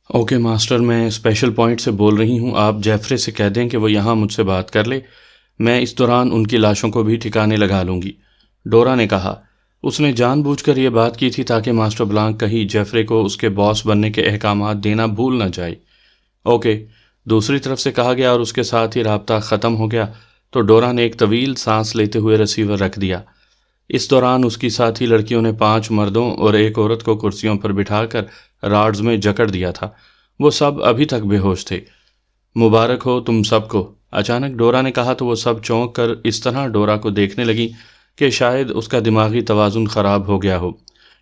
Okay master, میں special point سے بول رہی ہوں، آپ جیفرے سے کہہ دیں کہ وہ یہاں مجھ سے بات کر لے، میں اس دوران ان کی لاشوں کو بھی ٹھکانے لگا لوں گی، ڈورا نے کہا۔ اس نے جان بوجھ کر یہ بات کی تھی تاکہ ماسٹر بلانک کہیں جیفرے کو اس کے باس بننے کے احکامات دینا بھول نہ جائے۔ اوکے، دوسری طرف سے کہا گیا اور اس کے ساتھ ہی رابطہ ختم ہو گیا تو ڈورا نے ایک طویل سانس لیتے ہوئے ریسیور رکھ دیا۔ اس دوران اس کی ساتھی لڑکیوں نے 5 مردوں اور ایک عورت کو کرسیوں پر بٹھا کر راڈز میں جکڑ دیا تھا۔ وہ سب ابھی تک بے ہوش تھے۔ مبارک ہو تم سب کو، اچانک ڈورا نے کہا تو وہ سب چونک کر اس طرح ڈورا کو دیکھنے لگی کہ شاید اس کا دماغی توازن خراب ہو گیا ہو،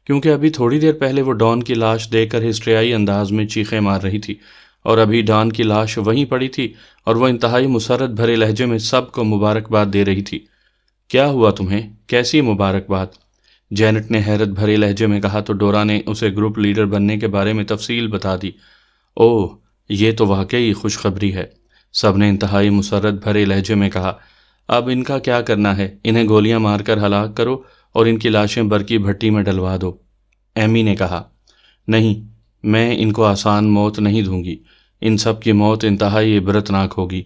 کیونکہ ابھی تھوڑی دیر پہلے وہ ڈان کی لاش دیکھ کر ہسٹریائی انداز میں چیخیں مار رہی تھی، اور ابھی ڈان کی لاش وہیں پڑی تھی اور وہ انتہائی مسرت بھرے لہجے میں سب کو مبارکباد دے رہی تھی۔ کیا ہوا تمہیں؟ کیسی مبارکباد؟ جینٹ نے حیرت بھرے لہجے میں کہا تو ڈورا نے اسے گروپ لیڈر بننے کے بارے میں تفصیل بتا دی۔ اوہ، یہ تو واقعی خوشخبری ہے، سب نے انتہائی مسرت بھرے لہجے میں کہا۔ اب ان کا کیا کرنا ہے؟ انہیں گولیاں مار کر ہلاک کرو اور ان کی لاشیں برقی بھٹی میں ڈلوا دو، ایمی نے کہا۔ نہیں، میں ان کو آسان موت نہیں دوں گی، ان سب کی موت انتہائی عبرتناک ہوگی۔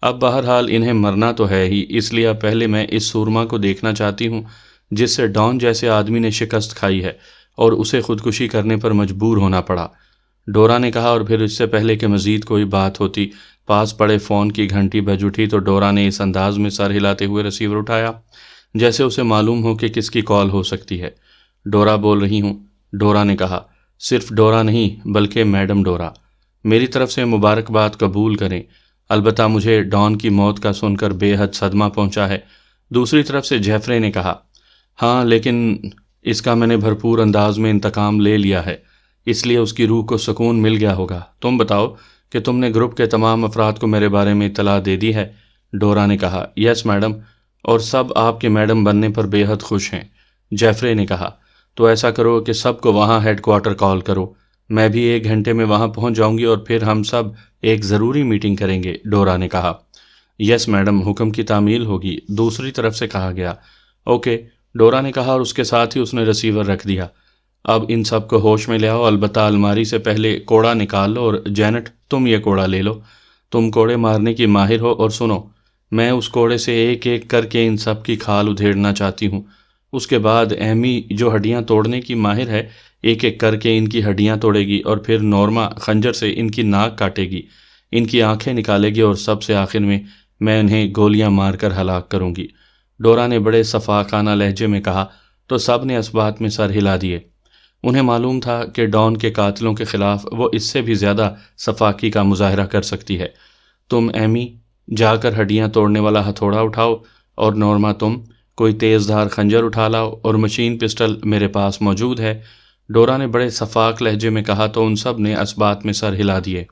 اب بہرحال انہیں مرنا تو ہے ہی، اس لیے اب پہلے میں اس سورما کو دیکھنا چاہتی ہوں جس سے ڈان جیسے آدمی نے شکست کھائی ہے اور اسے خودکشی کرنے پر مجبور ہونا پڑا، ڈورا نے کہا، اور پھر اس سے پہلے کہ مزید کوئی بات ہوتی پاس پڑے فون کی گھنٹی بج اٹھی تو ڈورا نے اس انداز میں سر ہلاتے ہوئے ریسیور اٹھایا جیسے اسے معلوم ہو کہ کس کی کال ہو سکتی ہے۔ ڈورا بول رہی ہوں، ڈورا نے کہا۔ صرف ڈورا نہیں بلکہ میڈم ڈورا، میری طرف سے مبارکباد قبول کریں، البتہ مجھے ڈان کی موت کا سن کر بے حد صدمہ پہنچا ہے، دوسری طرف سے جیفرے نے کہا۔ ہاں، لیکن اس کا میں نے بھرپور انداز میں انتقام لے لیا ہے، اس لیے اس کی روح کو سکون مل گیا ہوگا۔ تم بتاؤ کہ تم نے گروپ کے تمام افراد کو میرے بارے میں اطلاع دے دی ہے؟ ڈورا نے کہا۔ یس میڈم، اور سب آپ کے میڈم بننے پر بے حد خوش ہیں، جیفرے نے کہا۔ تو ایسا کرو کہ سب کو وہاں ہیڈ کوارٹر کال کرو، میں بھی 1 گھنٹے میں وہاں پہنچ جاؤں گی اور پھر ہم سب ایک ضروری میٹنگ کریں گے، ڈورا نے کہا۔ یس میڈم، حکم کی تعمیل ہوگی، دوسری طرف سے کہا گیا۔ اوکے، ڈورا نے کہا اور اس کے ساتھ ہی اس نے ریسیور رکھ دیا۔ اب ان سب کو ہوش میں لے آؤ، البتہ الماری سے پہلے کوڑا نکال لو، اور جینٹ تم یہ کوڑا لے لو، تم کوڑے مارنے کی ماہر ہو، اور سنو، میں اس کوڑے سے ایک ایک کر کے ان سب کی کھال ادھیڑنا چاہتی ہوں۔ اس کے بعد ایمی جو ہڈیاں توڑنے کی ماہر ہے ایک ایک کر کے ان کی ہڈیاں توڑے گی، اور پھر نورما خنجر سے ان کی ناک کاٹے گی، ان کی آنکھیں نکالے گی، اور سب سے آخر میں انہیں گولیاں مار کر ہلاک کروں گی، ڈورا نے بڑے صفاقانہ لہجے میں کہا تو سب نے اس بات میں سر ہلا دیے۔ انہیں معلوم تھا کہ ڈان کے قاتلوں کے خلاف وہ اس سے بھی زیادہ صفاقی کا مظاہرہ کر سکتی ہے۔ تم ایمی جا کر ہڈیاں توڑنے والا ہتھوڑا اٹھاؤ، اور نورما تم کوئی تیز دھار خنجر اٹھا لاؤ، اور مشین پسٹل میرے پاس موجود ہے، ڈورا نے بڑے صفاق لہجے میں کہا تو ان سب نے اس بات میں سر ہلا دیے۔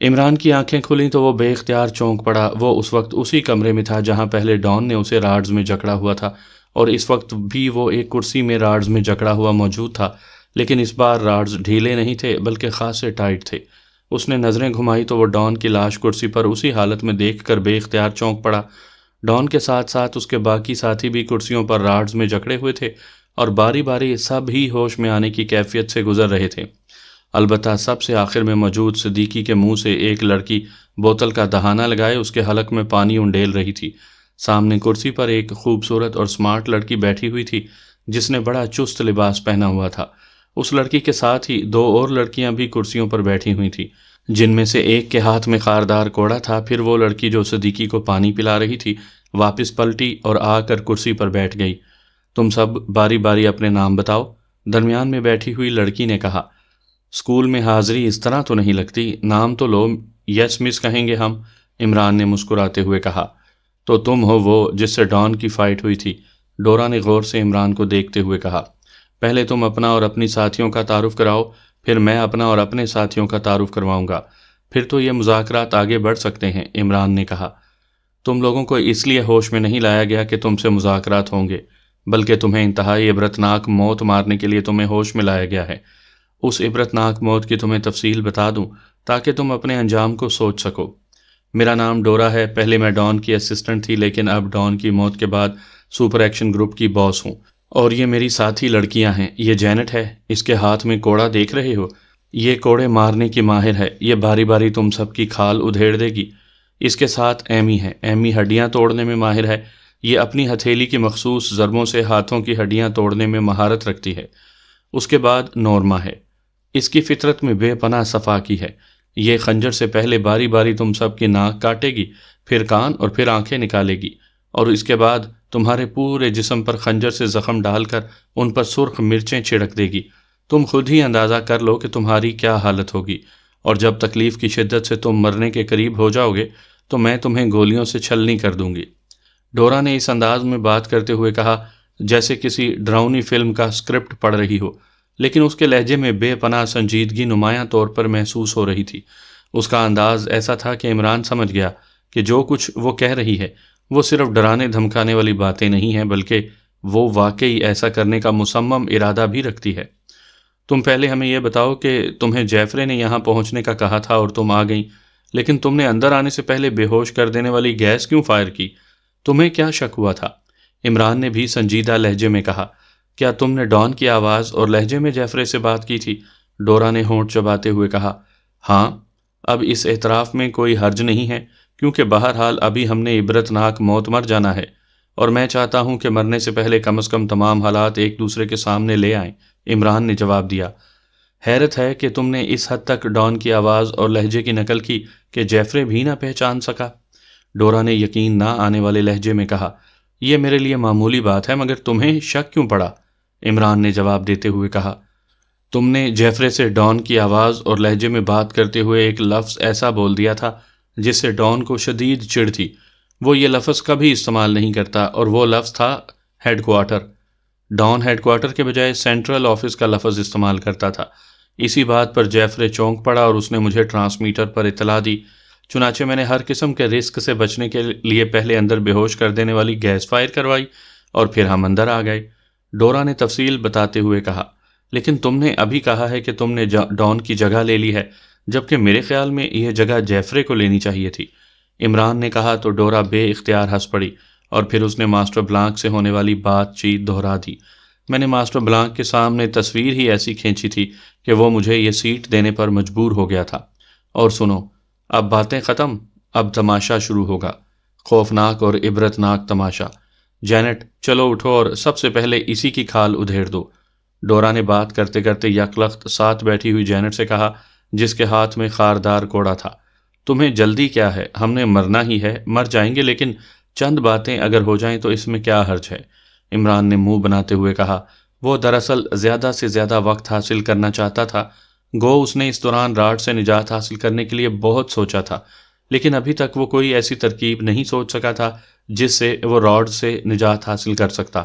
عمران کی آنکھیں کھلیں تو وہ بے اختیار چونک پڑا۔ وہ اس وقت اسی کمرے میں تھا جہاں پہلے ڈان نے اسے راڈز میں جکڑا ہوا تھا، اور اس وقت بھی وہ ایک کرسی میں راڈز میں جکڑا ہوا موجود تھا، لیکن اس بار راڈز ڈھیلے نہیں تھے بلکہ خاصے ٹائٹ تھے۔ اس نے نظریں گھمائی تو وہ ڈان کی لاش کرسی پر اسی حالت میں دیکھ کر بے اختیار چونک پڑا۔ ڈان کے ساتھ ساتھ اس کے باقی ساتھی بھی کرسیوں پر راڈز میں جکڑے ہوئے تھے، اور باری باری سب ہی ہوش میں آنے کی کیفیت سے گزر رہے تھے۔ البتہ سب سے آخر میں موجود صدیقی کے منہ سے ایک لڑکی بوتل کا دہانہ لگائے اس کے حلق میں پانی انڈیل رہی تھی۔ سامنے کرسی پر ایک خوبصورت اور سمارٹ لڑکی بیٹھی ہوئی تھی جس نے بڑا چست لباس پہنا ہوا تھا۔ اس لڑکی کے ساتھ ہی 2 اور لڑکیاں بھی کرسیوں پر بیٹھی ہوئی تھیں، جن میں سے ایک کے ہاتھ میں خاردار کوڑا تھا۔ پھر وہ لڑکی جو صدیقی کو پانی پلا رہی تھی واپس پلٹی اور آ کر کرسی پر بیٹھ گئی۔ تم سب باری باری اپنے نام بتاؤ، درمیان میں بیٹھی ہوئی لڑکی نے کہا۔ اسکول میں حاضری اس طرح تو نہیں لگتی، نام تو لو۔ یس مس کہیں گے ہم، عمران نے مسکراتے ہوئے کہا۔ تو تم ہو وہ جس سے ڈان کی فائٹ ہوئی تھی، ڈورا نے غور سے عمران کو دیکھتے ہوئے کہا۔ پہلے تم اپنا اور اپنی ساتھیوں کا تعارف کراؤ، پھر میں اپنا اور اپنے ساتھیوں کا تعارف کرواؤں گا، پھر تو یہ مذاکرات آگے بڑھ سکتے ہیں، عمران نے کہا۔ تم لوگوں کو اس لیے ہوش میں نہیں لایا گیا کہ تم سے مذاکرات ہوں گے، بلکہ تمہیں انتہائی عبرتناک موت مارنے کے لیے تمہیں ہوش میں لایا گیا ہے۔ اس عبرتناک موت کی تمہیں تفصیل بتا دوں تاکہ تم اپنے انجام کو سوچ سکو۔ میرا نام ڈورا ہے، پہلے میں ڈان کی اسسٹنٹ تھی، لیکن اب ڈان کی موت کے بعد سپر ایکشن گروپ کی باس ہوں۔ اور یہ میری ساتھی لڑکیاں ہیں، یہ جینٹ ہے، اس کے ہاتھ میں کوڑا دیکھ رہے ہو، یہ کوڑے مارنے کی ماہر ہے، یہ باری باری تم سب کی کھال ادھیڑ دے گی۔ اس کے ساتھ ایمی ہے، ایمی ہڈیاں توڑنے میں ماہر ہے، یہ اپنی ہتھیلی کی مخصوص ضربوں سے ہاتھوں کی ہڈیاں توڑنے میں مہارت رکھتی ہے۔ اس کے بعد نورما ہے، اس کی فطرت میں بے پناہ صفا کی ہے، یہ خنجر سے پہلے باری باری تم سب کی ناک کاٹے گی، پھر کان اور پھر آنکھیں نکالے گی، اور اس کے بعد تمہارے پورے جسم پر خنجر سے زخم ڈال کر ان پر سرخ مرچیں چھڑک دے گی۔ تم خود ہی اندازہ کر لو کہ تمہاری کیا حالت ہوگی، اور جب تکلیف کی شدت سے تم مرنے کے قریب ہو جاؤ گے تو میں تمہیں گولیوں سے چھلنی کر دوں گی۔ ڈورا نے اس انداز میں بات کرتے ہوئے کہا جیسے کسی ڈراؤنی فلم کا اسکرپٹ پڑھ رہی ہو، لیکن اس کے لہجے میں بے پناہ سنجیدگی نمایاں طور پر محسوس ہو رہی تھی۔ اس کا انداز ایسا تھا کہ عمران سمجھ گیا کہ جو کچھ وہ کہہ رہی ہے وہ صرف ڈرانے دھمکانے والی باتیں نہیں ہیں، بلکہ وہ واقعی ایسا کرنے کا مصمم ارادہ بھی رکھتی ہے۔ تم پہلے ہمیں یہ بتاؤ کہ تمہیں جیفرے نے یہاں پہنچنے کا کہا تھا اور تم آ گئیں، لیکن تم نے اندر آنے سے پہلے بے ہوش کر دینے والی گیس کیوں فائر کی؟ تمہیں کیا شک ہوا تھا؟ عمران نے بھی سنجیدہ لہجے میں کہا۔ کیا تم نے ڈان کی آواز اور لہجے میں جیفرے سے بات کی تھی؟ ڈورا نے ہونٹ چباتے ہوئے کہا۔ ہاں، اب اس اعتراف میں کوئی حرج نہیں ہے، کیونکہ بہرحال ابھی ہم نے عبرت ناک موت مر جانا ہے، اور میں چاہتا ہوں کہ مرنے سے پہلے کم از کم تمام حالات ایک دوسرے کے سامنے لے آئیں، عمران نے جواب دیا۔ حیرت ہے کہ تم نے اس حد تک ڈان کی آواز اور لہجے کی نقل کی کہ جیفرے بھی نہ پہچان سکا، ڈورا نے یقین نہ آنے والے لہجے میں کہا۔ یہ میرے لیے معمولی بات ہے، مگر تمہیں شک کیوں پڑا؟ عمران نے جواب دیتے ہوئے کہا۔ تم نے جیفرے سے ڈان کی آواز اور لہجے میں بات کرتے ہوئے ایک لفظ ایسا بول دیا تھا جس سے ڈان کو شدید چڑ تھی۔ وہ یہ لفظ کبھی استعمال نہیں کرتا، اور وہ لفظ تھا headquarter. Dawn headquarter کے بجائے سینٹرل آفس کا لفظ استعمال کرتا تھا۔ اسی بات پر جیفرے چونک پڑا اور اس نے مجھے ٹرانسمیٹر پر اطلاع دی، چنانچہ میں نے ہر قسم کے رسک سے بچنے کے لیے پہلے اندر بے ہوش کر دینے والی گیس فائر کروائی، اور پھر ہم اندر آ گئے، ڈورا نے تفصیل بتاتے ہوئے کہا۔ لیکن تم نے ابھی کہا ہے کہ تم نے ڈان کی جگہ لے لی ہے، جبکہ میرے خیال میں یہ جگہ جیفرے کو لینی چاہیے تھی، عمران نے کہا تو ڈورا بے اختیار ہنس پڑی، اور پھر اس نے ماسٹر بلانک سے ہونے والی بات چیت دہرا دی۔ میں نے ماسٹر بلانک کے سامنے تصویر ہی ایسی کھینچی تھی کہ وہ مجھے یہ سیٹ دینے پر مجبور ہو گیا تھا۔ اور سنو، اب باتیں ختم، اب تماشا شروع ہوگا، خوفناک اور عبرتناک تماشا۔ جینٹ، چلو اٹھو اور سب سے پہلے اسی کی کھال ادھیڑ دو، ڈورا نے بات کرتے کرتے یکلخت ساتھ بیٹھی ہوئی جینٹ سے کہا، جس کے ہاتھ میں خاردار کوڑا تھا۔ تمہیں جلدی کیا ہے؟ ہم نے مرنا ہی ہے، مر جائیں گے، لیکن چند باتیں اگر ہو جائیں تو اس میں کیا حرج ہے؟ عمران نے منہ بناتے ہوئے کہا۔ وہ دراصل زیادہ سے زیادہ وقت حاصل کرنا چاہتا تھا، گو اس نے اس دوران راڈ سے نجات حاصل کرنے کے لیے بہت سوچا تھا، لیکن ابھی تک وہ کوئی ایسی ترکیب نہیں سوچ سکا تھا جس سے وہ راڈ سے نجات حاصل کر سکتا۔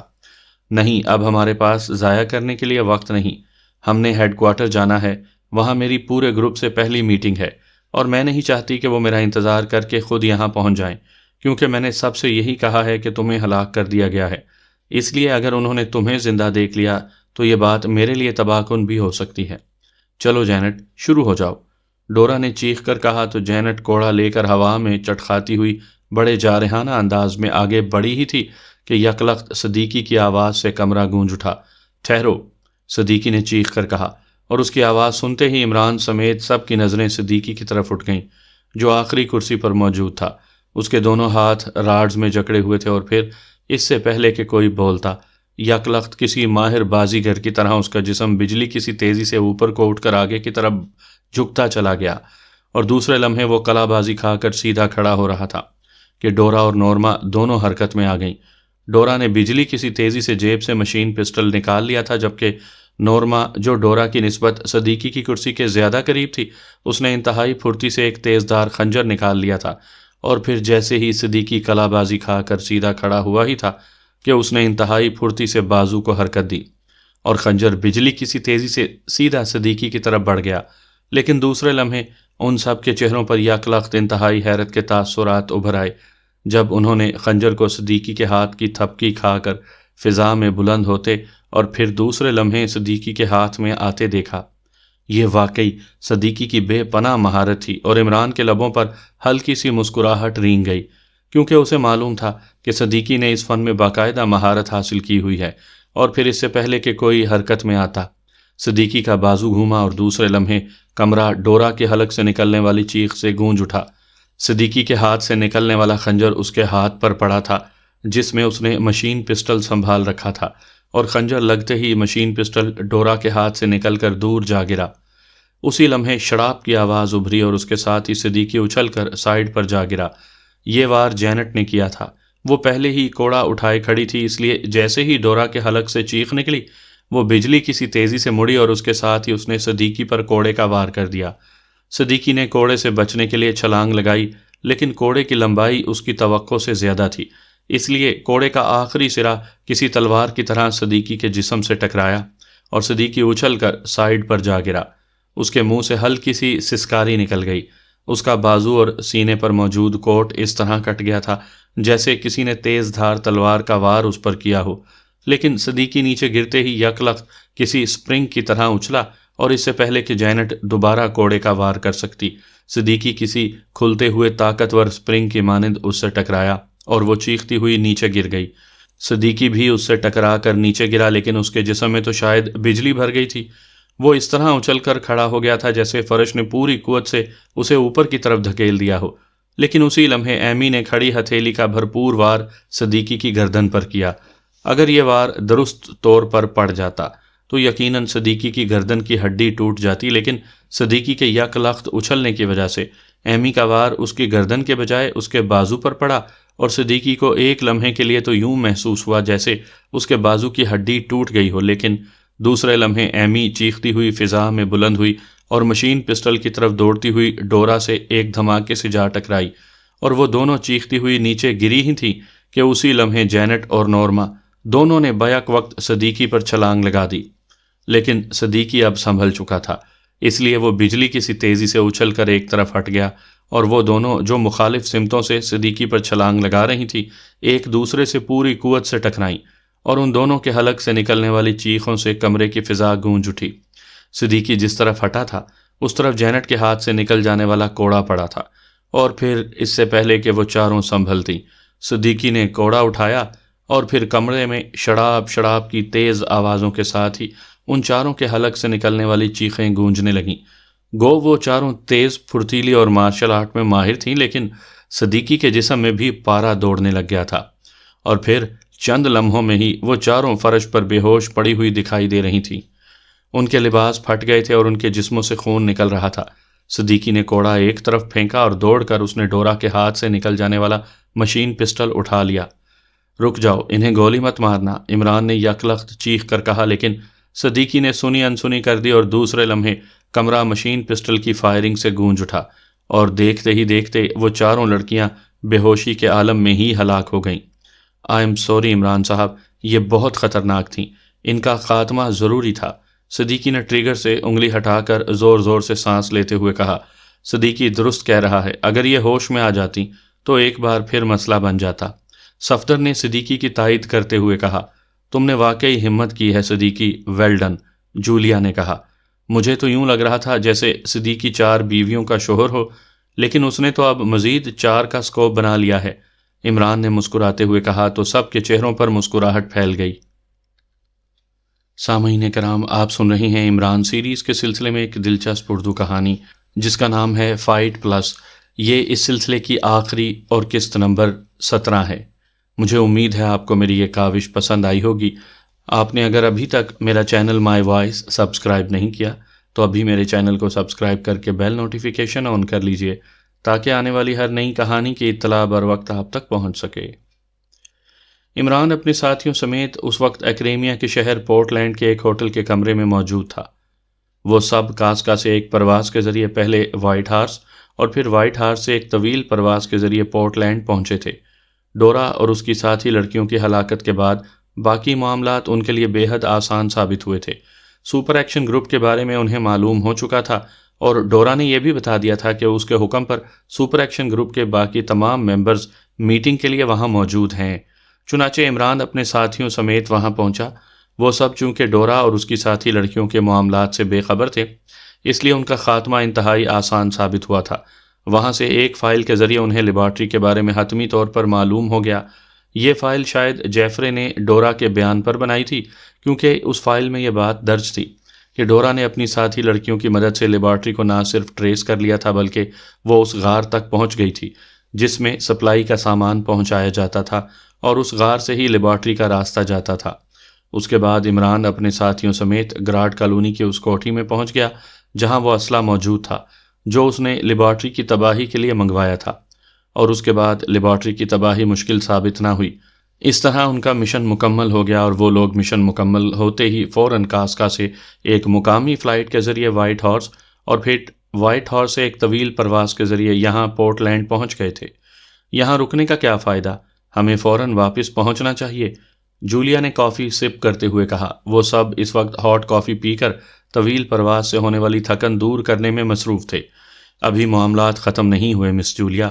نہیں، اب ہمارے پاس ضائع کرنے کے لیے وقت نہیں، ہم نے ہیڈ کوارٹر جانا ہے، وہاں میری پورے گروپ سے پہلی میٹنگ ہے، اور میں نہیں چاہتی کہ وہ میرا انتظار کر کے خود یہاں پہنچ جائیں، کیونکہ میں نے سب سے یہی کہا ہے کہ تمہیں ہلاک کر دیا گیا ہے، اس لیے اگر انہوں نے تمہیں زندہ دیکھ لیا تو یہ بات میرے لیے تباہ کن بھی ہو سکتی ہے۔ چلو جینٹ، شروع ہو جاؤ، ڈورا نے چیخ کر کہا تو جینٹ کوڑا لے کر ہوا میں چٹخاتی ہوئی بڑے جارحانہ انداز میں آگے بڑھی ہی تھی کہ یکلخت صدیقی کی آواز سے کمرہ گونج اٹھا۔ ٹھہرو، صدیقی نے چیخ کر کہا، اور اس کی آواز سنتے ہی عمران سمیت سب کی نظریں صدیقی کی طرف اٹھ گئیں، جو آخری کرسی پر موجود تھا۔ اس کے دونوں ہاتھ راڈز میں جکڑے ہوئے تھے، اور پھر اس سے پہلے کہ کوئی بولتا، یکلخت کسی ماہر بازیگر کی طرح اس کا جسم بجلی کسی تیزی سے اوپر کو اٹھ کر آگے کی طرف جھکتا چلا گیا، اور دوسرے لمحے وہ قلع بازی کھا کر سیدھا کھڑا ہو رہا تھا کہ ڈورا اور نورما دونوں حرکت میں آ گئیں۔ ڈورا نے بجلی کسی تیزی سے جیب سے مشین پسٹل نکال لیا تھا، جبکہ نورما، جو ڈورا کی نسبت صدیقی کی کرسی کے زیادہ قریب تھی، اس نے انتہائی پھرتی سے ایک تیز دار خنجر نکال لیا تھا، اور پھر جیسے ہی صدیقی قلع بازی کھا کر سیدھا کھڑا ہوا ہی تھا کہ اس نے انتہائی پھرتی سے بازو کو حرکت دی، اور خنجر بجلی کسی تیزی سے سیدھا صدیقی کی طرف بڑھ گیا۔ لیکن دوسرے لمحے ان سب کے چہروں پر یکلخت انتہائی حیرت کے تاثرات ابھر آئے جب انہوں نے خنجر کو صدیقی کے ہاتھ کی تھپکی کھا کر فضا میں بلند ہوتے اور پھر دوسرے لمحے صدیقی کے ہاتھ میں آتے دیکھا۔ یہ واقعی صدیقی کی بے پناہ مہارت تھی، اور عمران کے لبوں پر ہلکی سی مسکراہٹ رینگ گئی، کیونکہ اسے معلوم تھا کہ صدیقی نے اس فن میں باقاعدہ مہارت حاصل کی ہوئی ہے، اور پھر اس سے پہلے کہ کوئی حرکت میں آتا صدیقی کا بازو گھوما اور دوسرے لمحے کمرہ ڈورا کے حلق سے نکلنے والی چیخ سے گونج اٹھا۔ صدیقی کے ہاتھ سے نکلنے والا خنجر اس کے ہاتھ پر پڑا تھا جس میں اس نے مشین پسٹل سنبھال رکھا تھا، اور خنجر لگتے ہی مشین پسٹل ڈورا کے ہاتھ سے نکل کر دور جا گرا۔ اسی لمحے شڑاپ کی آواز ابھری اور اس کے ساتھ ہی صدیقی اچھل کر سائیڈ پر جا گرا۔ یہ وار جینٹ نے کیا تھا۔ وہ پہلے ہی کوڑا اٹھائے کھڑی تھی، اس لیے جیسے ہی ڈورا کے حلق سے چیخ نکلی وہ بجلی کسی تیزی سے مڑی اور اس کے ساتھ ہی اس نے صدیقی پر کوڑے کا وار کر دیا۔ صدیقی نے کوڑے سے بچنے کے لیے چھلانگ لگائی، لیکن کوڑے کی لمبائی اس کی توقع سے زیادہ تھی، اس لیے کوڑے کا آخری سرا کسی تلوار کی طرح صدیقی کے جسم سے ٹکرایا اور صدیقی اچھل کر سائیڈ پر جا گرا۔ اس کے منہ سے ہلکی سی سسکاری نکل گئی۔ اس کا بازو اور سینے پر موجود کوٹ اس طرح کٹ گیا تھا جیسے کسی نے تیز دھار تلوار کا وار اس پر کیا ہو، لیکن صدیقی نیچے گرتے ہی یکلخت کسی اسپرنگ کی طرح اچھلا اور اس سے پہلے کہ جینٹ دوبارہ کوڑے کا وار کر سکتی، صدیقی کسی کھلتے ہوئے طاقتور اسپرنگ کی مانند اس سے ٹکرایا اور وہ چیختی ہوئی نیچے گر گئی۔ صدیقی بھی اس سے ٹکرا کر نیچے گرا، لیکن اس کے جسم میں تو شاید بجلی بھر گئی تھی۔ وہ اس طرح اچھل کر کھڑا ہو گیا تھا جیسے فرش نے پوری قوت سے اسے اوپر کی طرف دھکیل دیا ہو، لیکن اسی لمحے ایمی نے کھڑی ہتھیلی کا بھرپور وار صدیقی کی گردن پر کیا۔ اگر یہ وار درست طور پر پڑ جاتا تو یقیناً صدیقی کی گردن کی ہڈی ٹوٹ جاتی، لیکن صدیقی کے یک لخت اچھلنے کی وجہ سے ایمی کا وار اس کی گردن کے بجائے اس کے بازو پر پڑا، اور صدیقی کو ایک لمحے کے لیے تو یوں محسوس ہوا جیسے اس کے بازو کی ہڈی ٹوٹ گئی ہو، لیکن دوسرے لمحے ایمی چیختی ہوئی فضا میں بلند ہوئی اور مشین پسٹل کی طرف دوڑتی ہوئی ڈورا سے ایک دھماکے سے جا ٹکرائی، اور وہ دونوں چیختی ہوئی نیچے گری ہی تھی کہ اسی لمحے جینٹ اور نورما دونوں نے بیک وقت صدیقی پر چھلانگ لگا دی۔ لیکن صدیقی اب سنبھل چکا تھا، اس لیے وہ بجلی کسی تیزی سے اچھل کر ایک طرف ہٹ گیا، اور وہ دونوں جو مخالف سمتوں سے صدیقی پر چھلانگ لگا رہی تھی ایک دوسرے سے پوری قوت سے ٹکرائیں، اور ان دونوں کے حلق سے نکلنے والی چیخوں سے کمرے کی فضا گونج اٹھی۔ صدیقی جس طرف ہٹا تھا اس طرف جینٹ کے ہاتھ سے نکل جانے والا کوڑا پڑا تھا، اور پھر اس سے پہلے کہ وہ چاروں سنبھلتیں صدیقی نے کوڑا اٹھایا اور پھر کمرے میں شڑاب شڑاب کی تیز آوازوں کے ساتھ ہی ان چاروں کے حلق سے نکلنے والی چیخیں گونجنے لگیں۔ گو وہ چاروں تیز پھرتیلی اور مارشل آرٹ میں ماہر تھیں، لیکن صدیقی کے جسم میں بھی پارا دوڑنے لگ گیا تھا، اور پھر چند لمحوں میں ہی وہ چاروں فرش پر بے ہوش پڑی ہوئی دکھائی دے رہی تھیں۔ ان کے لباس پھٹ گئے تھے اور ان کے جسموں سے خون نکل رہا تھا۔ صدیقی نے کوڑا ایک طرف پھینکا اور دوڑ کر اس نے ڈورا کے ہاتھ سے نکل جانے والا مشین پسٹل اٹھا لیا۔ رک جاؤ، انہیں گولی مت مارنا، عمران نے یکلخت چیخ کر کہا، لیکن صدیقی نے سنی انسنی کر دی اور دوسرے لمحے کمرہ مشین پسٹل کی فائرنگ سے گونج اٹھا، اور دیکھتے ہی دیکھتے وہ چاروں لڑکیاں بے ہوشی کے عالم میں ہی ہلاک ہو گئیں۔ آئی ایم سوری عمران صاحب، یہ بہت خطرناک تھیں، ان کا خاتمہ ضروری تھا۔ صدیقی نے ٹریگر سے انگلی ہٹا کر زور زور سے سانس لیتے ہوئے کہا۔ صدیقی درست کہہ رہا ہے، اگر یہ ہوش میں آ جاتی تو ایک بار پھر مسئلہ بن جاتا۔ صفدر نے صدیقی کی تائید کرتے ہوئے کہا، تم نے واقعی ہمت کی ہے صدیقی، ویل ڈن۔ جولیا نے کہا، مجھے تو یوں لگ رہا تھا جیسے صدیقی 4 بیویوں کا شوہر ہو، لیکن اس نے تو اب مزید 4 کا سکوپ بنا لیا ہے۔ عمران نے مسکراتے ہوئے کہا تو سب کے چہروں پر مسکراہٹ پھیل گئی۔ سامعین کرام، آپ سن رہے ہیں عمران سیریز کے سلسلے میں ایک دلچسپ اردو کہانی جس کا نام ہے فائٹ پلس۔ یہ اس سلسلے کی آخری اور قسط نمبر 17 ہے۔ مجھے امید ہے آپ کو میری یہ کاوش پسند آئی ہوگی۔ آپ نے اگر ابھی تک میرا چینل مائی وائس سبسکرائب نہیں کیا تو ابھی میرے چینل کو سبسکرائب کر کے بیل نوٹیفیکیشن آن کر لیجئے تاکہ آنے والی ہر نئی کہانی کی اطلاع بر وقت آپ تک پہنچ سکے۔ عمران اپنے ساتھیوں سمیت اس وقت ایکریمیا کے شہر پورٹ لینڈ کے ایک ہوٹل کے کمرے میں موجود تھا۔ وہ سب کاسکا سے ایک پرواز کے ذریعے پہلے وائٹ ہارس اور پھر وائٹ ہارس سے ایک طویل پرواز کے ذریعے پورٹ لینڈ پہنچے تھے۔ ڈورا اور اس کی ساتھی لڑکیوں کی ہلاکت کے بعد باقی معاملات ان کے لیے بے حد آسان ثابت ہوئے تھے۔ سپر ایکشن گروپ کے بارے میں انہیں معلوم ہو چکا تھا، اور ڈورا نے یہ بھی بتا دیا تھا کہ اس کے حکم پر سپر ایکشن گروپ کے باقی تمام ممبرز میٹنگ کے لیے وہاں موجود ہیں۔ چنانچہ عمران اپنے ساتھیوں سمیت وہاں پہنچا۔ وہ سب چونکہ ڈورا اور اس کی ساتھی لڑکیوں کے معاملات سے بے خبر تھے، اس لیے ان کا خاتمہ انتہائی آسان ثابت ہوا تھا۔ وہاں سے ایک فائل کے ذریعے انہیں لیبارٹری کے بارے میں حتمی طور پر معلوم ہو گیا یہ فائل شاید جیفرے نے ڈورا کے بیان پر بنائی تھی، کیونکہ اس فائل میں یہ بات درج تھی کہ ڈورا نے اپنی ساتھی لڑکیوں کی مدد سے لیبارٹری کو نہ صرف ٹریس کر لیا تھا بلکہ وہ اس غار تک پہنچ گئی تھی جس میں سپلائی کا سامان پہنچایا جاتا تھا، اور اس غار سے ہی لیبارٹری کا راستہ جاتا تھا۔ اس کے بعد عمران اپنے ساتھیوں سمیت گراڈ کالونی کی اس کوٹھی میں پہنچ گیا جہاں وہ اسلحہ موجود تھا جو اس نے لیبارٹری کی تباہی کے لیے منگوایا تھا، اور اس کے بعد لیبارٹری کی تباہی مشکل ثابت نہ ہوئی۔ اس طرح ان کا مشن مکمل ہو گیا، اور وہ لوگ مشن مکمل ہوتے ہی فوراً کاسکا سے ایک مقامی فلائٹ کے ذریعے وائٹ ہارس، اور پھر وائٹ ہارس سے ایک طویل پرواز کے ذریعے یہاں پورٹ لینڈ پہنچ گئے تھے۔ یہاں رکنے کا کیا فائدہ؟ ہمیں فوراً واپس پہنچنا چاہیے، جولیا نے کافی سپ کرتے ہوئے کہا۔ وہ سب اس وقت ہاٹ کافی پی کر طویل پرواز سے ہونے والی تھکن دور کرنے میں مصروف تھے۔ ابھی معاملات ختم نہیں ہوئے مس جولیا،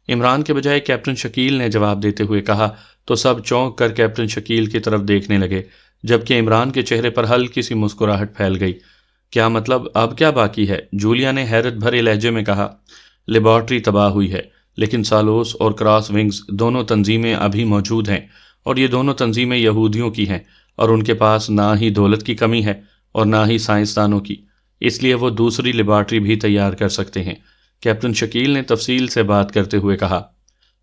عمران کے بجائے کیپٹن شکیل نے جواب دیتے ہوئے کہا، تو سب چونک کر کیپٹن شکیل کی طرف دیکھنے لگے، جبکہ عمران کے چہرے پر ہلکی سی مسکراہٹ پھیل گئی۔ کیا مطلب؟ اب کیا باقی ہے؟ جولیا نے حیرت بھرے لہجے میں کہا۔ لیبارٹری تباہ ہوئی ہے، لیکن سالوس اور کراس ونگز دونوں تنظیمیں ابھی موجود ہیں، اور یہ دونوں تنظیمیں یہودیوں کی ہیں، اور ان کے پاس نہ ہی دولت کی کمی ہے اور نہ ہی سائنسدانوں کی، اس لیے وہ دوسری لیبارٹری بھی تیار کر سکتے ہیں۔ کیپٹن شکیل نے تفصیل سے بات کرتے ہوئے کہا۔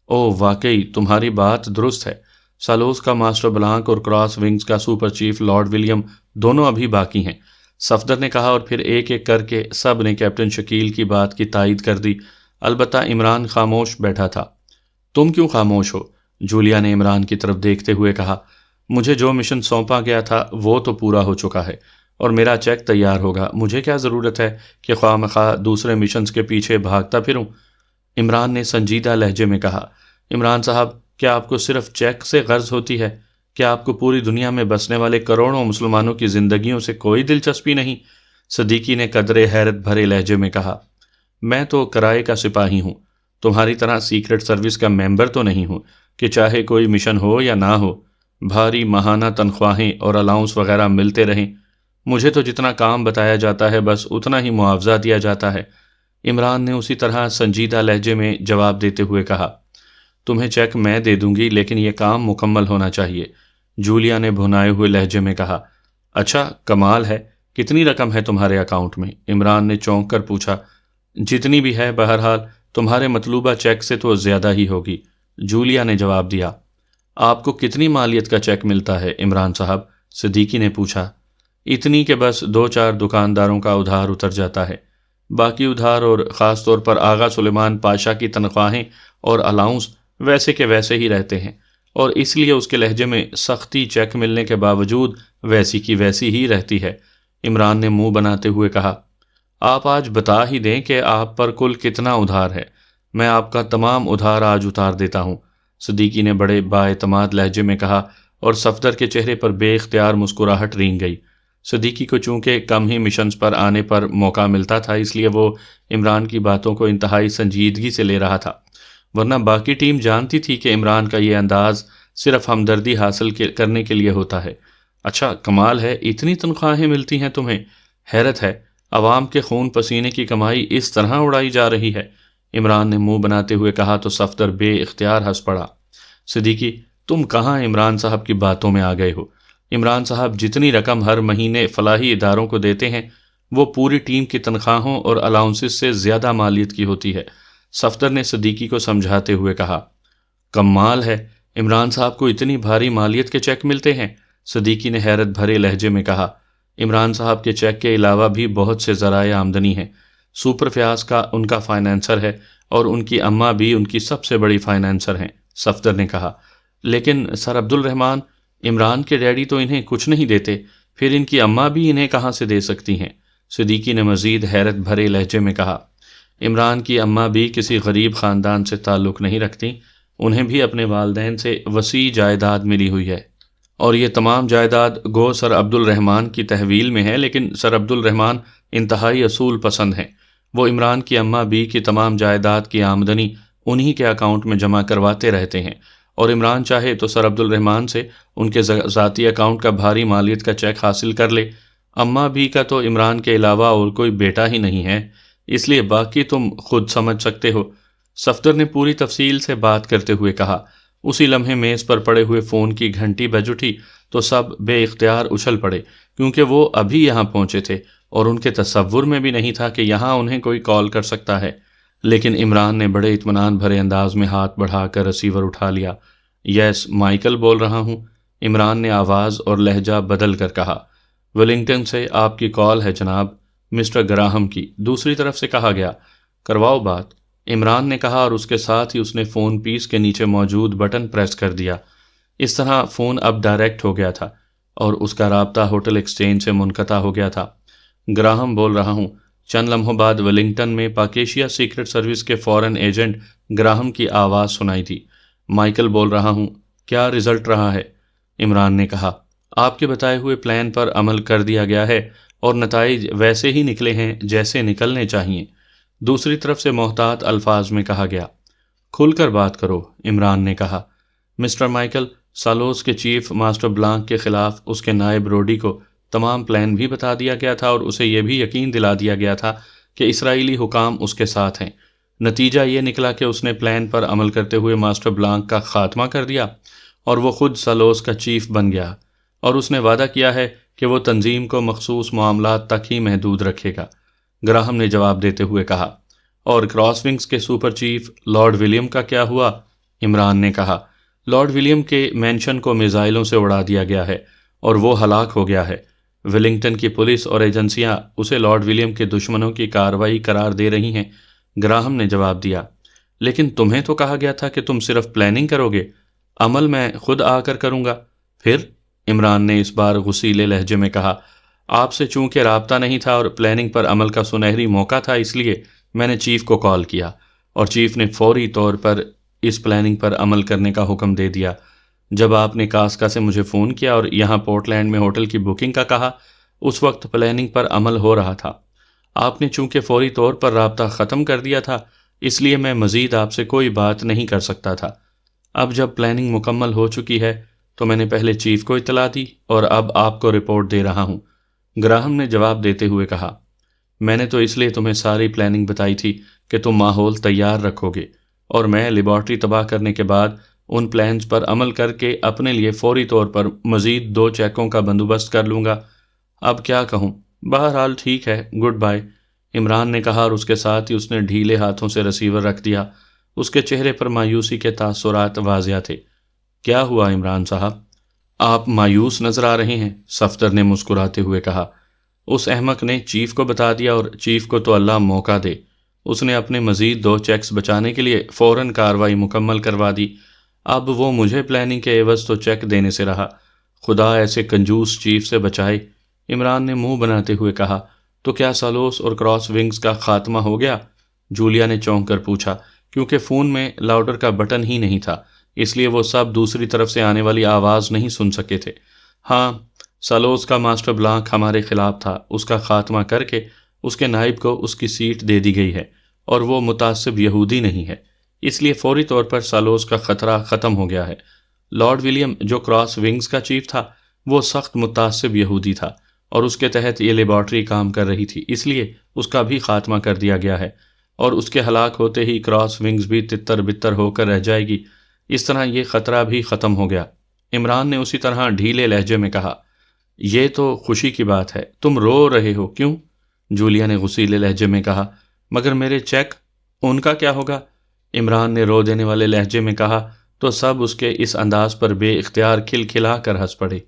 اوہ واقعی تمہاری بات درست ہے، سالوس کا ماسٹر بلانک اور کراس ونگز کا سپر چیف لارڈ ولیم دونوں ابھی باقی ہیں، صفدر نے کہا، اور پھر ایک ایک کر کے سب نے کیپٹن شکیل کی بات کی تائید کر دی۔ البتہ عمران خاموش بیٹھا تھا۔ تم کیوں خاموش ہو؟ جولیا نے عمران کی طرف دیکھتے ہوئے کہا۔ مجھے جو مشن سونپا گیا تھا وہ تو پورا ہو چکا ہے، اور میرا چیک تیار ہوگا، مجھے کیا ضرورت ہے کہ خواہ مخواہ دوسرے مشنز کے پیچھے بھاگتا پھروں؟ عمران نے سنجیدہ لہجے میں کہا۔ عمران صاحب، کیا آپ کو صرف چیک سے غرض ہوتی ہے؟ کیا آپ کو پوری دنیا میں بسنے والے کروڑوں مسلمانوں کی زندگیوں سے کوئی دلچسپی نہیں؟ صدیقی نے قدرے حیرت بھرے لہجے میں کہا۔ میں تو کرائے کا سپاہی ہوں، تمہاری طرح سیکرٹ سروس کا ممبر تو نہیں ہوں کہ چاہے کوئی مشن ہو یا نہ ہو بھاری ماہانہ تنخواہیں اور الاؤنس وغیرہ ملتے رہیں۔ مجھے تو جتنا کام بتایا جاتا ہے بس اتنا ہی معاوضہ دیا جاتا ہے۔ عمران نے اسی طرح سنجیدہ لہجے میں جواب دیتے ہوئے کہا۔ تمہیں چیک میں دے دوں گی، لیکن یہ کام مکمل ہونا چاہیے، جولیا نے بھنائے ہوئے لہجے میں کہا۔ اچھا، کمال ہے، کتنی رقم ہے تمہارے اکاؤنٹ میں؟ عمران نے چونک کر پوچھا۔ جتنی بھی ہے، بہرحال تمہارے مطلوبہ چیک سے تو زیادہ ہی ہوگی، جولیا نے جواب دیا۔ آپ کو کتنی مالیت کا چیک ملتا ہے عمران صاحب؟ صدیقی نے پوچھا۔ اتنی کہ بس 2-4 دکانداروں کا ادھار اتر جاتا ہے، باقی ادھار اور خاص طور پر آغا سلیمان پاشا کی تنخواہیں اور الاؤنس ویسے کے ویسے ہی رہتے ہیں، اور اس لیے اس کے لہجے میں سختی چیک ملنے کے باوجود ویسی کی ویسی ہی رہتی ہے۔ عمران نے منہ بناتے ہوئے کہا۔ آپ آج بتا ہی دیں کہ آپ پر کل کتنا ادھار ہے، میں آپ کا تمام ادھار آج اتار دیتا ہوں، صدیقی نے بڑے بااعتماد لہجے میں کہا، اور صفدر کے چہرے پر بے اختیار مسکراہٹ رینگ گئی۔ صدیقی کو چونکہ کم ہی مشنز پر آنے پر موقع ملتا تھا، اس لیے وہ عمران کی باتوں کو انتہائی سنجیدگی سے لے رہا تھا، ورنہ باقی ٹیم جانتی تھی کہ عمران کا یہ انداز صرف ہمدردی حاصل کرنے کے لیے ہوتا ہے۔ اچھا، کمال ہے، اتنی تنخواہیں ملتی ہیں تمہیں؟ حیرت ہے، عوام کے خون پسینے کی کمائی اس طرح اڑائی جا رہی ہے، عمران نے منہ بناتے ہوئے کہا تو صفدر بے اختیار ہنس پڑا۔ صدیقی، تم کہاں عمران صاحب کی باتوں میں آ گئے ہو؟ عمران صاحب جتنی رقم ہر مہینے فلاحی اداروں کو دیتے ہیں وہ پوری ٹیم کی تنخواہوں اور الاؤنسز سے زیادہ مالیت کی ہوتی ہے، صفدر نے صدیقی کو سمجھاتے ہوئے کہا۔ کمال ہے، عمران صاحب کو اتنی بھاری مالیت کے چیک ملتے ہیں، صدیقی نے حیرت بھرے لہجے میں کہا۔ عمران صاحب کے چیک کے علاوہ بھی بہت سے ذرائع آمدنی ہیں، سپر فیاض کا ان کا فائنینسر ہے، اور ان کی اماں بھی ان کی سب سے بڑی فائنینسر ہیں، صفدر نے کہا۔ لیکن سر عبد الرحمن، عمران کے ڈیڈی تو انہیں کچھ نہیں دیتے، پھر ان کی اماں بھی انہیں کہاں سے دے سکتی ہیں، صدیقی نے مزید حیرت بھرے لہجے میں کہا۔ عمران کی اماں بھی کسی غریب خاندان سے تعلق نہیں رکھتی، انہیں بھی اپنے والدین سے وسیع جائیداد ملی ہوئی ہے، اور یہ تمام جائیداد گو سر عبد الرحمن کی تحویل میں ہے، لیکن سر عبد الرحمن انتہائی اصول پسند ہیں، وہ عمران کی اماں بھی کی تمام جائیداد کی آمدنی انہی کے اکاؤنٹ میں جمع کرواتے رہتے ہیں، اور عمران چاہے تو سر عبد الرحمن سے ان کے ذاتی اکاؤنٹ کا بھاری مالیت کا چیک حاصل کر لے۔ اماں بھی کا تو عمران کے علاوہ اور کوئی بیٹا ہی نہیں ہے، اس لیے باقی تم خود سمجھ سکتے ہو، صفدر نے پوری تفصیل سے بات کرتے ہوئے کہا۔ اسی لمحے میز پر پڑے ہوئے فون کی گھنٹی بج اٹھی تو سب بے اختیار اچھل پڑے، کیونکہ وہ ابھی یہاں پہنچے تھے اور ان کے تصور میں بھی نہیں تھا کہ یہاں انہیں کوئی کال کر سکتا ہے۔ لیکن عمران نے بڑے اطمینان بھرے انداز میں ہاتھ بڑھا کر ریسیور اٹھا لیا۔ یس، مائیکل بول رہا ہوں، عمران نے آواز اور لہجہ بدل کر کہا۔ ویلنگٹن سے آپ کی کال ہے جناب، مسٹر گراہم کی، دوسری طرف سے کہا گیا۔ کرواؤ بات، عمران نے کہا، اور اس کے ساتھ ہی اس نے فون پیس کے نیچے موجود بٹن پریس کر دیا۔ اس طرح فون اب ڈائریکٹ ہو گیا تھا اور اس کا رابطہ ہوٹل ایکسچینج سے منقطع ہو گیا تھا۔ گراہم بول رہا ہوں۔ چند لمحوں بعد ویلنگٹن میں پاکیشیا سیکرٹ سروس کے فورن ایجنٹ گراہم کی آواز سنائی دی۔ مائیکل بول رہا ہوں، کیا رزلٹ رہا ہے؟ عمران نے کہا، آپ کے بتائے ہوئے پلان پر عمل کر دیا گیا ہے اور نتائج ویسے ہی نکلے ہیں جیسے نکلنے چاہیے، دوسری طرف سے محتاط الفاظ میں کہا گیا۔ کھل کر بات کرو، عمران نے کہا۔ مسٹر مائیکل، سالوس کے چیف ماسٹر بلانک کے خلاف اس کے نائب روڈی کو تمام پلان بھی بتا دیا گیا تھا اور اسے یہ بھی یقین دلا دیا گیا تھا کہ اسرائیلی حکام اس کے ساتھ ہیں۔ نتیجہ یہ نکلا کہ اس نے پلان پر عمل کرتے ہوئے ماسٹر بلانک کا خاتمہ کر دیا اور وہ خود سالوس کا چیف بن گیا، اور اس نے وعدہ کیا ہے کہ وہ تنظیم کو مخصوص معاملات تک ہی محدود رکھے گا، گراہم نے جواب دیتے ہوئے کہا۔ اور کراس ونگز کے سپر چیف لارڈ ولیم کا کیا ہوا؟ عمران نے کہا۔ لارڈ ولیم کے مینشن کو میزائلوں سے اڑا دیا گیا ہے اور وہ ہلاک ہو گیا ہے۔ ویلنگٹن کی پولیس اور ایجنسیاں اسے لارڈ ولیم کے دشمنوں کی کارروائی قرار دے رہی ہیں، گراہم نے جواب دیا۔ لیکن تمہیں تو کہا گیا تھا کہ تم صرف پلاننگ کرو گے، عمل میں خود آ کر کروں گا۔ پھر؟ عمران نے اس بار غصیلے لہجے میں کہا۔ آپ سے چونکہ رابطہ نہیں تھا اور پلاننگ پر عمل کا سنہری موقع تھا، اس لیے میں نے چیف کو کال کیا اور چیف نے فوری طور پر اس پلاننگ پر عمل کرنے کا حکم دے دیا۔ جب آپ نے کاسکا سے مجھے فون کیا اور یہاں پورٹ لینڈ میں ہوٹل کی بکنگ کا کہا، اس وقت پلاننگ پر عمل ہو رہا تھا۔ آپ نے چونکہ فوری طور پر رابطہ ختم کر دیا تھا، اس لیے میں مزید آپ سے کوئی بات نہیں کر سکتا تھا۔ اب جب پلاننگ مکمل ہو چکی ہے تو میں نے پہلے چیف کو اطلاع دی اور اب آپ کو رپورٹ دے رہا ہوں، گراہم نے جواب دیتے ہوئے کہا۔ میں نے تو اس لیے تمہیں ساری پلاننگ بتائی تھی کہ تم ماحول تیار رکھو گے، اور میں لیبارٹری تباہ کرنے کے بعد ان پلانز پر عمل کر کے اپنے لیے فوری طور پر مزید 2 چیکوں کا بندوبست کر لوں گا۔ اب کیا کہوں، بہرحال ٹھیک ہے، گڈ بائے، عمران نے کہا، اور اس کے ساتھ ہی اس نے ڈھیلے ہاتھوں سے ریسیور رکھ دیا۔ اس کے چہرے پر مایوسی کے تاثرات واضح تھے۔ کیا ہوا عمران صاحب؟ آپ مایوس نظر آ رہے ہیں، صفدر نے مسکراتے ہوئے کہا۔ اس احمق نے چیف کو بتا دیا، اور چیف کو تو اللہ موقع دے، اس نے اپنے مزید 2 چیکس بچانے کے لیے فوراً کارروائی مکمل کروا دی۔ اب وہ مجھے پلاننگ کے عوض تو چیک دینے سے رہا، خدا ایسے کنجوس چیف سے بچائے، عمران نے منہ بناتے ہوئے کہا۔ تو کیا سالوس اور کراس ونگز کا خاتمہ ہو گیا؟ جولیا نے چونک کر پوچھا، کیونکہ فون میں لاؤڈر کا بٹن ہی نہیں تھا، اس لیے وہ سب دوسری طرف سے آنے والی آواز نہیں سن سکے تھے۔ ہاں، سالوس کا ماسٹر بلانک ہمارے خلاف تھا، اس کا خاتمہ کر کے اس کے نائب کو اس کی سیٹ دے دی گئی ہے، اور وہ متعصب یہودی نہیں ہے، اس لیے فوری طور پر سالوس کا خطرہ ختم ہو گیا ہے۔ لارڈ ولیم جو کراس ونگز کا چیف تھا، وہ سخت متعصب یہودی تھا اور اس کے تحت یہ لیبارٹری کام کر رہی تھی، اس لیے اس کا بھی خاتمہ کر دیا گیا ہے، اور اس کے ہلاک ہوتے ہی کراس ونگز بھی تتر بتر ہو کر رہ جائے گی، اس طرح یہ خطرہ بھی ختم ہو گیا۔ عمران نے اسی طرح ڈھیلے لہجے میں کہا۔ یہ تو خوشی کی بات ہے، تم رو رہے ہو کیوں؟ جولیا نے غصیلے لہجے میں کہا۔ مگر میرے چیک، ان کا کیا ہوگا؟ عمران نے رو دینے والے لہجے میں کہا، تو سب اس کے اس انداز پر بے اختیار کھل کھلا کر ہنس پڑے۔